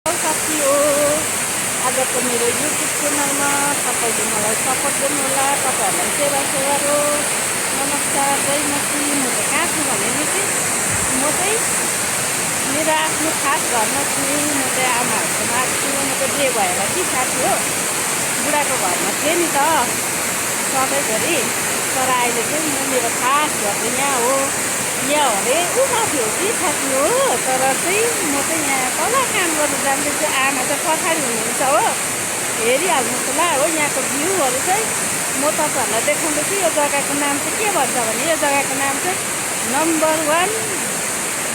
साथी हो आजको मेरो युट्युब च्यानलमा तपाईँले मलाई सपोर्ट गर्नुहोला। तपाईँहरूलाई सेवा हो। नमस्कार, जयमती। म त कहाँ छु भने नि म चाहिँ मेरो आफ्नो खास घरमा छु। म चाहिँ आमाहरूकोमा छु। म त जे भएर कि साथी हो बुढाको घरमा थिएँ नि त सधैँभरि। तर अहिले चाहिँ म मेरो खास घर चाहिँ यहाँ हो। यहाँ अरे ऊ माथि हो कि साथी हो। तर चाहिँ म चाहिँ यहाँ तल काम गर्नु जाँदैछु। आमा चाहिँ पछाडि हुनुहुन्छ हो। हेरिहाल्नुहोस् होला हो यहाँको भ्यूहरू चाहिँ म तपाईँहरूलाई देखाउँदैछु। यो जग्गाको नाम चाहिँ के भन्छ भने यो जग्गाको नाम चाहिँ नम्बर 1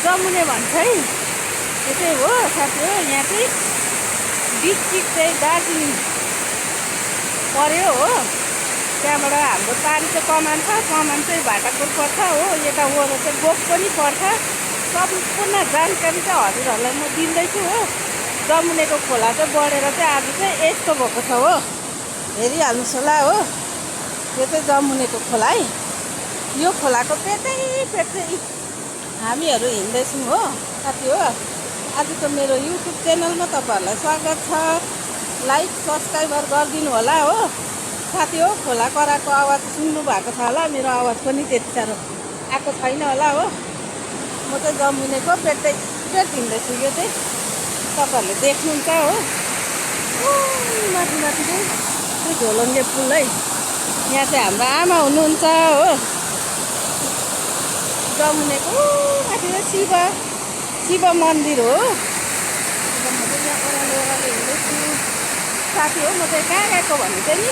जमुने भन्छ है। त्यो चाहिँ हो साथी हो। यहाँ चाहिँ डिस्ट्रिक्ट चाहिँ दार्जिलिङ पर्यो हो। त्यहाँबाट हाम्रो पारी चाहिँ कमान छ। कमान चाहिँ भाटाकोट पर्छ हो। यता वरो चाहिँ गोप पनि पर्छ। सम्पूर्ण जानकारी चाहिँ हजुरहरूलाई म दिँदैछु हो। जमुनेको खोला चाहिँ बढेर चाहिँ आज चाहिँ यस्तो भएको छ हो। हेरिहाल्नुहोस् होला हो। यो चाहिँ जमुनेको खोला है। यो खोलाको पेटै चाहिँ हामीहरू हिँड्दैछौँ हो साथी हो। आजको मेरो युट्युब च्यानलमा तपाईँहरूलाई स्वागत छ। लाइक सब्सक्राइबर गरिदिनु होला हो साथी हो। खोला कराको आवाज सुन्नु भएको छ होला। मेरो आवाज पनि त्यति साह्रो आएको छैन होला हो। म चाहिँ जमुनेको पेट हिँड्दैछु। यो चाहिँ तपाईँहरूले देख्नुहुन्छ हो। माथि माथि चाहिँ त्यो झोलङ्गे पुल है। यहाँ चाहिँ हाम्रो आमा हुनुहुन्छ हो। जमुनेको माथि चाहिँ शिव मन्दिर हो। म चाहिँ यहाँ ओह्रालो हिँड्दैछु साथी हो। म चाहिँ कहाँ गएको भने चाहिँ नि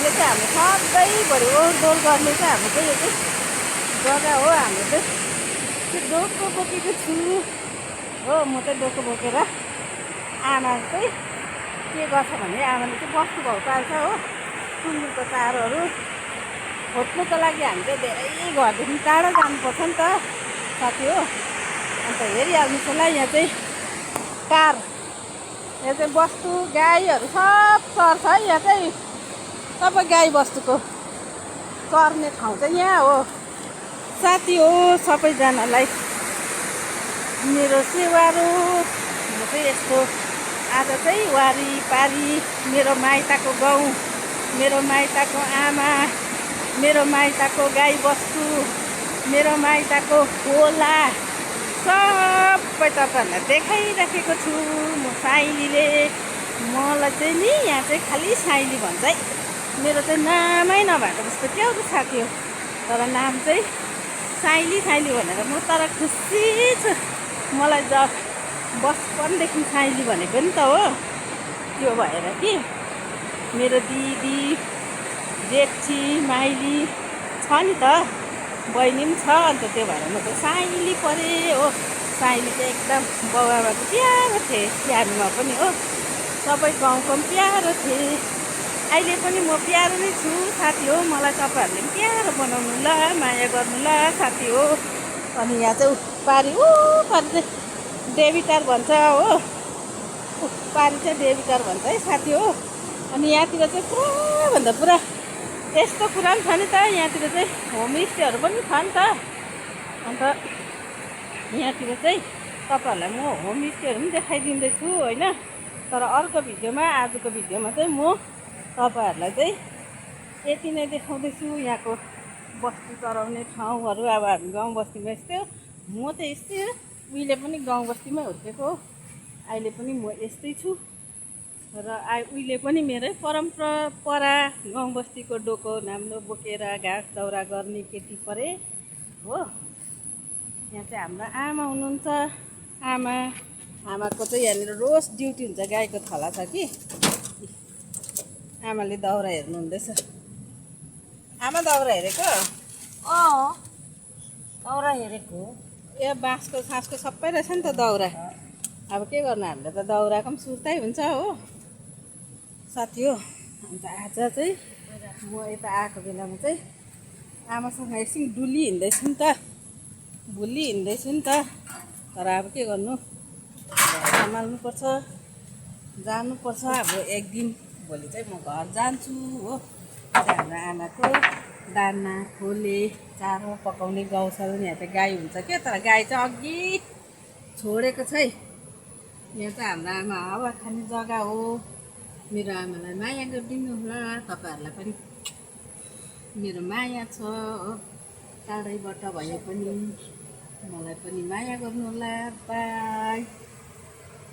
यो चाहिँ हाम्रो सधैँभरि ओहोरदोहोर गर्ने चाहिँ हाम्रो चाहिँ यो चाहिँ जग्गा हो। हाम्रो चाहिँ त्यो डोको बोकेको छु हो। म चाहिँ डोको बोकेर आमा चाहिँ के गर्छ भने आमाले चाहिँ बस्तु भाउ पाल्छ हो। सुँगुरको चारोहरू खोज्नुको लागि हामी चाहिँ धेरै घरदेखि टाढो जानुपर्छ नि त साथी हो। अन्त हेरिहाल्नुहोस् होला यहाँ चाहिँ कार, यहाँ चाहिँ बस्तु गाईहरू सब चर्छ है। यहाँ चाहिँ सबै गाई बस्तुको चर्ने ठाउँ चाहिँ यहाँ हो साथी हो। सबैजनालाई मेरो सेवारो। म चाहिँ यस्तो आज चाहिँ वारिपारि मेरो माइतको गाउँ, मेरो माइतको आमा, मेरो माइतको गाई बस्तु, मेरो माइतको खोला सबै तपाईँहरूलाई देखाइराखेको छु म साइलीले। मलाई चाहिँ नि यहाँ चाहिँ खालि साइली भन्छ है। मेरो चाहिँ नामै नभएको जस्तो क्या हो साथी हो। तर नाम चाहिँ साइली भनेर म तर खुसी छु। मलाई बचपनदेखि साइली भनेको नि त हो। त्यो भएर कि मेरो दिदी जेठी माइली छ नि त, बहिनी पनि छ। अन्त त्यो भएर म त साइली परेँ हो। साइली चाहिँ एकदम बाउआमाको प्यारो थिएँ सानोमा पनि हो। सबै गाउँको पनि प्यारो थिएँ। अहिले पनि म प्यारो नै छु साथी हो। मलाई तपाईँहरूले पनि प्यारो बनाउनु ल, माया गर्नु ल साथी हो। अनि यहाँ चाहिँ पारि चाहिँ देवीटार भन्छ हो। पारि चाहिँ देवीटार भन्छ है साथी हो। अनि यहाँतिर चाहिँ पुराभन्दा पुरा यस्तो कुरा पनि छ नि त। यहाँतिर चाहिँ होमस्टेहरू पनि छ नि त। अन्त यहाँतिर चाहिँ तपाईँहरूलाई म होमस्टेहरू पनि देखाइदिँदैछु होइन। तर अर्को भिडियोमा, आजको भिडियोमा चाहिँ म तपाईँहरूलाई चाहिँ यति नै देखाउँदैछु। यहाँको बस्ती चराउने ठाउँहरू। अब हामी गाउँ बस्तीमा यस्तै हो। म चाहिँ यस्तै हो। उहिले पनि गाउँ बस्तीमै हुर्केको हो। अहिले पनि म यस्तै छु। र उहिले पनि मेरै परम्परा गाउँ बस्तीको डोको नाम्लो बोकेर घाँस दाउरा गर्ने केटी परे हो। यहाँ चाहिँ हाम्रो आमा हुनुहुन्छ। आमाको चाहिँ यहाँनिर रोज ड्युटी हुन्छ। गाईको थला छ कि आमाले दाउरा हेर्नु हुँदैछ। आमा दाउरा हेरेको? दाउरा हेरेको ए बाँसको साँसको सबै रहेछ नि त दाउरा। अब के गर्नु, हामीलाई त दाउराको पनि सुर्तै हुन्छ हो साथी हो। अन्त आज चाहिँ म यता आएको बेलामा चाहिँ आमासँग एकछिन डुली हिँड्दैछु नि त, भुली हिँड्दैछु नि त। तर अब के गर्नु, सम्हाल्नुपर्छ, जानुपर्छ। अब एक दिन भोलि चाहिँ म घर जान्छु हो। हाम्रो आमाको दाना खोले चारो पकाउने गौशाला। यहाँ चाहिँ गाई हुन्छ क्या। तर गाई चाहिँ अघि छोडेको छ है। यहाँ चाहिँ हाम्रो आमा हावा खाने जग्गा हो। मेरो आमालाई माया गरिदिनु होला, तपाईँहरूलाई पनि मेरो माया छ। टाढैबाट भए पनि मलाई पनि माया गर्नु होला। बाई।